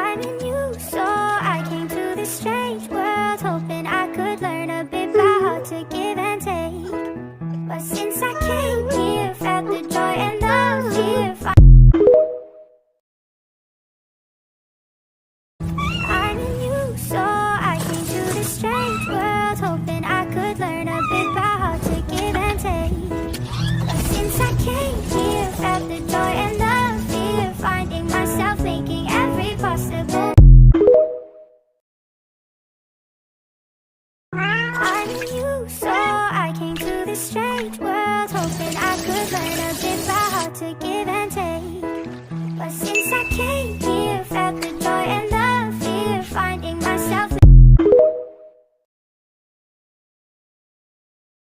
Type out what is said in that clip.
I'm in you, so I came to this strange world, hoping I could learn a bit about how to give and take. But since I came here, felt the joy and love here. I'm in you, so I came to this strange world, hoping I could learn a bit about how to give and take. But since I came here, felt the joy and love here, finding myself making every possible. I'm in you, so I came to this strange world, hoping I could learn a bit about how to give and take. But since I came here,